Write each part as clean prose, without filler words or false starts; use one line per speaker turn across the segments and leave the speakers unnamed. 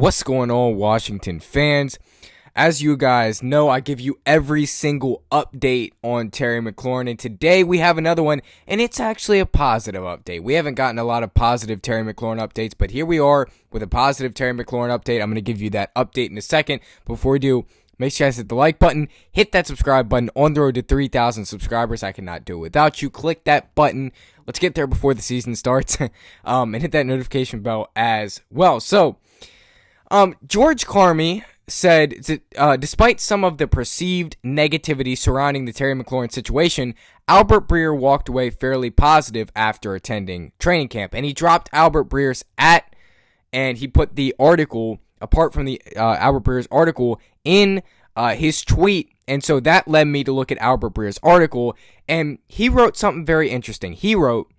What's going on, Washington fans? As you guys know, I give you every single update on Terry McLaurin, and today we have another one, and it's actually a positive update. We haven't gotten a lot of positive Terry McLaurin updates, but here we are with a positive Terry McLaurin update. I'm going to give you that update in a second. Before we do, make sure you guys hit the like button, hit that subscribe button. On the road to 3,000 subscribers. I cannot do it without you. Click that button. Let's get there before the season starts, and hit that notification bell as well. So, George Carmi said, despite some of the perceived negativity surrounding the Terry McLaurin situation, Albert Breer walked away fairly positive after attending training camp. And he dropped Albert Breer's and he put the article, apart from the Albert Breer's article, in his tweet. And so that led me to look at Albert Breer's article, and he wrote something very interesting. He wrote,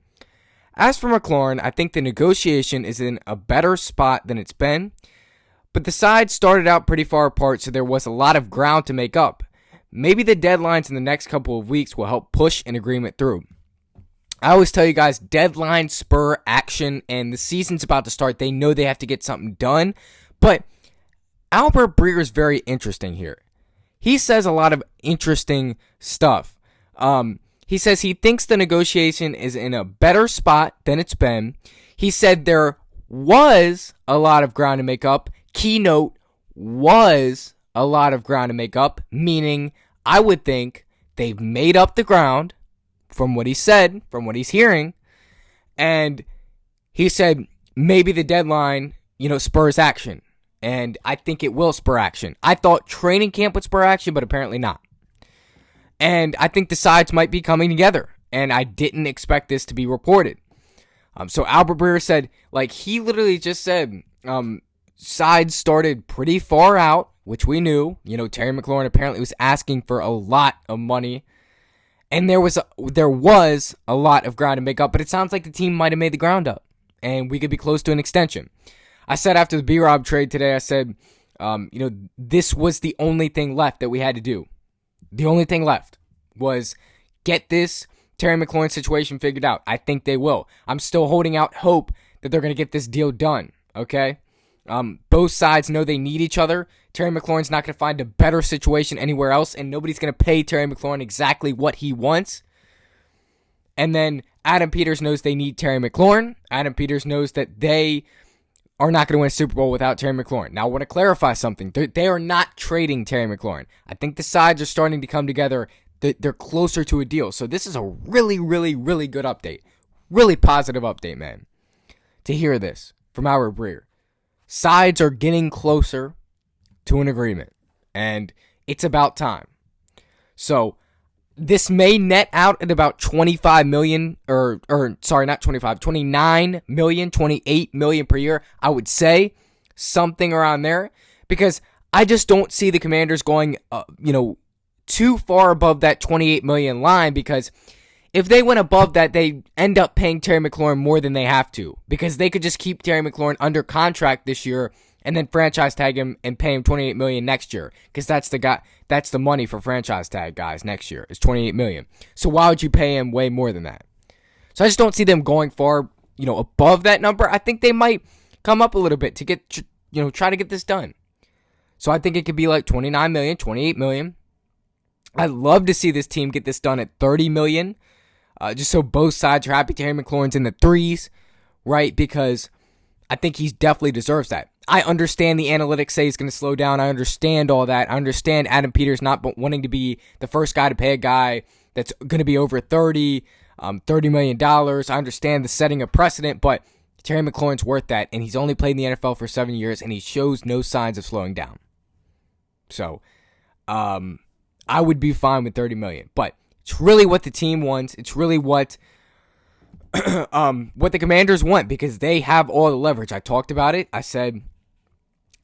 "As for McLaurin, I think the negotiation is in a better spot than it's been. But the sides started out pretty far apart, so there was a lot of ground to make up. Maybe the deadlines in the next couple of weeks will help push an agreement through. I always tell you guys, deadlines spur action, and the season's about to start. They know they have to get something done. But Albert Breer is very interesting here. He says a lot of interesting stuff. He says he thinks the negotiation is in a better spot than it's been. He said there was a lot of ground to make up. Keynote was a lot of ground to make up, meaning I would think they've made up the ground from what he said, from what he's hearing. And he said maybe the deadline, spurs action. And I think it will spur action. I thought training camp would spur action, but apparently not. And I think the sides might be coming together. And I didn't expect this to be reported. So Albert Breer said, he literally just said, sides started pretty far out, which we knew. Terry McLaurin apparently was asking for a lot of money. And there was a lot of ground to make up, but it sounds like the team might have made the ground up. And we could be close to an extension. I said after the B-Rob trade today, I said, this was the only thing left that we had to do. The only thing left was get this Terry McLaurin situation figured out. I think they will. I'm still holding out hope that they're going to get this deal done, okay? Both sides know they need each other. Terry McLaurin's not going to find a better situation anywhere else, and nobody's going to pay Terry McLaurin exactly what he wants. And then Adam Peters knows they need Terry McLaurin. Adam Peters knows that they are not going to win a Super Bowl without Terry McLaurin. Now, I want to clarify something. They are not trading Terry McLaurin. I think the sides are starting to come together. They're closer to a deal. So this is a really, really, really good update. Really positive update, man. To hear this from Albert Breer. Sides are getting closer to an agreement. And it's about time. So this may net out at about 25 million, not 25, 29 million, 28 million per year. I would say something around there, because I just don't see the Commanders going, too far above that 28 million line, because if they went above that, they end up paying Terry McLaurin more than they have to, because they could just keep Terry McLaurin under contract this year and then franchise tag him and pay him 28 million next year, because that's the money for franchise tag guys next year is 28 million. So why would you pay him way more than that? So I just don't see them going far, above that number. I think they might come up a little bit to get, try to get this done. So I think it could be like 29 million, 28 million. I'd love to see this team get this done at 30 million. Just so both sides are happy. Terry McLaurin's in the threes, right? Because I think he definitely deserves that. I understand the analytics say he's going to slow down. I understand all that. I understand Adam Peters not wanting to be the first guy to pay a guy that's going to be over $30 million. I understand the setting of precedent, but Terry McLaurin's worth that, and he's only played in the NFL for 7 years, and he shows no signs of slowing down. So, I would be fine with 30 million, but it's really what the team wants. It's really what the Commanders want, because they have all the leverage. I talked about it. I said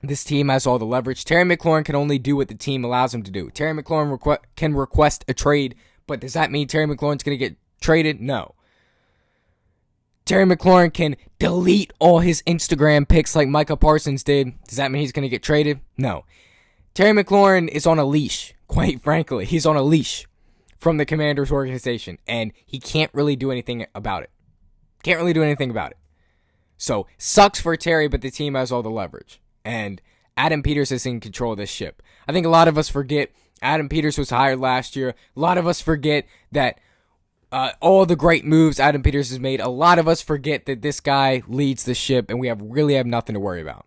this team has all the leverage. Terry McLaurin can only do what the team allows him to do. Terry McLaurin can request a trade, but does that mean Terry McLaurin's going to get traded? No. Terry McLaurin can delete all his Instagram pics like Micah Parsons did. Does that mean he's going to get traded? No. Terry McLaurin is on a leash, quite frankly. He's on a leash from the Commanders organization, and he can't really do anything about it. So, sucks for Terry, but the team has all the leverage. And Adam Peters is in control of this ship. I think a lot of us forget Adam Peters was hired last year. A lot of us forget that all the great moves Adam Peters has made. A lot of us forget that this guy leads the ship and we really have nothing to worry about.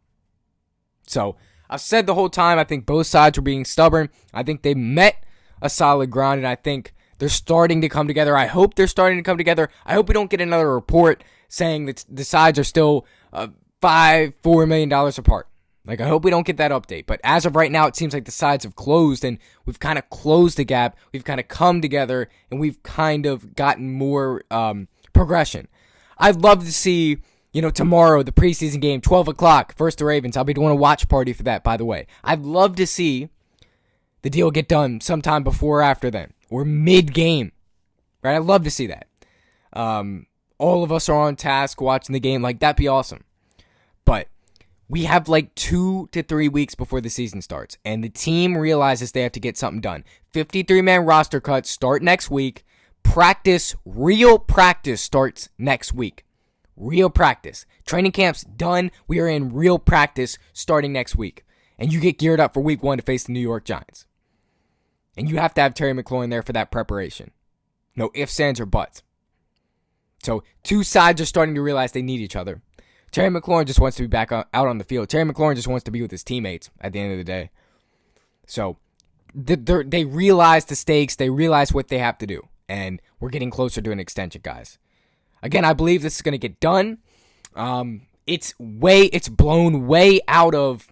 So I've said the whole time, I think both sides were being stubborn. I think they met a solid ground, and I think they're starting to come together. I hope they're starting to come together. I hope we don't get another report saying that the sides are still $4 million apart. Like, I hope we don't get that update. But as of right now, it seems like the sides have closed, and we've kind of closed the gap. We've kind of come together, and we've kind of gotten more progression. I'd love to see, tomorrow, the preseason game, 12 o'clock, versus the Ravens. I'll be doing a watch party for that, by the way. I'd love to see the deal get done sometime before or after then, or mid-game. Right? I'd love to see that. All of us are on task watching the game. Like, that'd be awesome. But we have like 2 to 3 weeks before the season starts, and the team realizes they have to get something done. 53-man roster cuts start next week. Real practice starts next week. Real practice. Training camp's done. We are in real practice starting next week. And you get geared up for week 1 to face the New York Giants. And you have to have Terry McLaurin there for that preparation. No ifs, ands, or buts. So, two sides are starting to realize they need each other. Terry McLaurin just wants to be back out on the field. Terry McLaurin just wants to be with his teammates at the end of the day. So, they realize the stakes. They realize what they have to do. And we're getting closer to an extension, guys. Again, I believe this is going to get done. It's blown way out of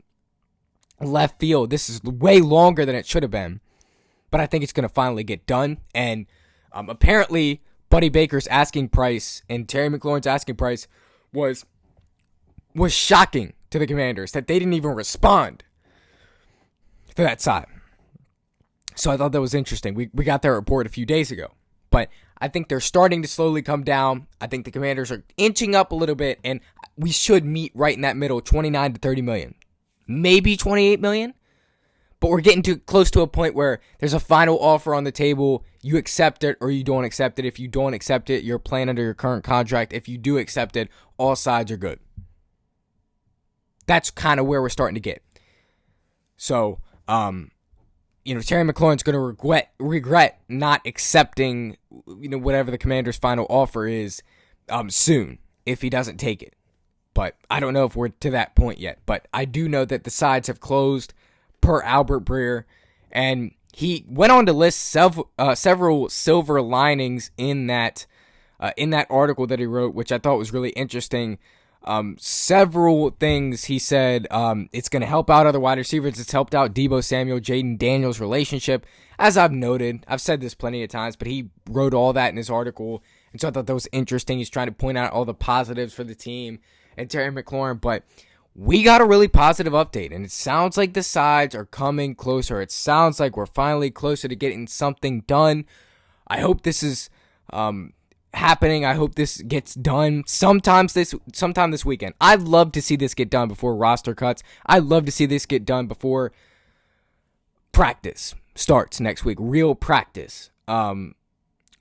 left field. This is way longer than it should have been. But I think it's going to finally get done. And apparently, Buddy Baker's asking price and Terry McLaurin's asking price was shocking to the Commanders, that they didn't even respond to that side. So I thought that was interesting. We got that report a few days ago. But I think they're starting to slowly come down. I think the Commanders are inching up a little bit, and we should meet right in that middle, 29 to 30 million. Maybe 28 million. But we're getting close to a point where there's a final offer on the table. You accept it or you don't accept it. If you don't accept it, you're playing under your current contract. If you do accept it, all sides are good. That's kind of where we're starting to get. So, Terry McLaurin's going to regret not accepting, whatever the Commanders' final offer is soon if he doesn't take it. But I don't know if we're to that point yet. But I do know that the sides have closed per Albert Breer, and he went on to list several silver linings in that article that he wrote, which I thought was really interesting. Several things he said. It's going to help out other wide receivers. It's helped out Deebo Samuel, Jaden Daniels' relationship. As I've noted, I've said this plenty of times, but he wrote all that in his article, and so I thought that was interesting. He's trying to point out all the positives for the team and Terry McLaurin, but we got a really positive update, and it sounds like the sides are coming closer. It sounds like we're finally closer to getting something done. I hope this is happening. I hope this gets done sometime this weekend. I'd love to see this get done before roster cuts. I'd love to see this get done before practice starts next week. Real practice.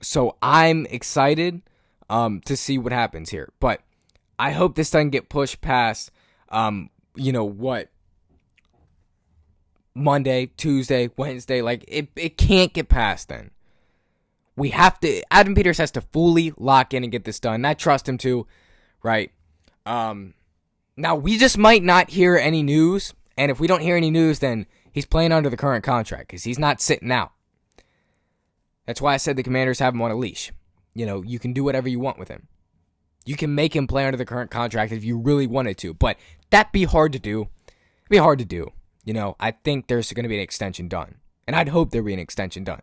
So I'm excited to see what happens here. But I hope this doesn't get pushed past Monday, Tuesday, Wednesday. Like, it can't get past then. We have to, Adam Peters has to fully lock in and get this done. And I trust him to, right? Now, we just might not hear any news. And if we don't hear any news, then he's playing under the current contract because he's not sitting out. That's why I said the Commanders have him on a leash. You can do whatever you want with him. You can make him play under the current contract if you really wanted to. But that'd be hard to do. It'd be hard to do. I think there's going to be an extension done. And I'd hope there'd be an extension done.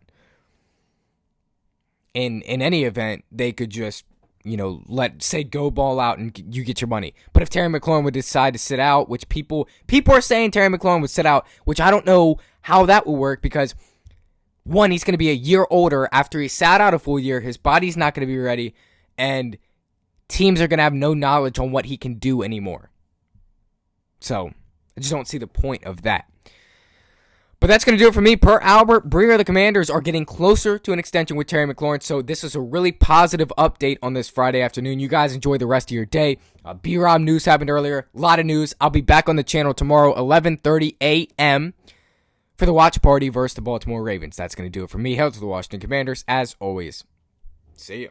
In any event, they could just, go ball out and you get your money. But if Terry McLaurin would decide to sit out, which people are saying Terry McLaurin would sit out, which I don't know how that will work because, one, he's going to be a year older after he sat out a full year. His body's not going to be ready, and teams are going to have no knowledge on what he can do anymore. So, I just don't see the point of that. But that's going to do it for me. Per Albert Breer, the Commanders are getting closer to an extension with Terry McLaurin. So this is a really positive update on this Friday afternoon. You guys enjoy the rest of your day. B-Rob news happened earlier. A lot of news. I'll be back on the channel tomorrow, 11:30 a.m. for the watch party versus the Baltimore Ravens. That's going to do it for me. Hail to the Washington Commanders. As always, see ya.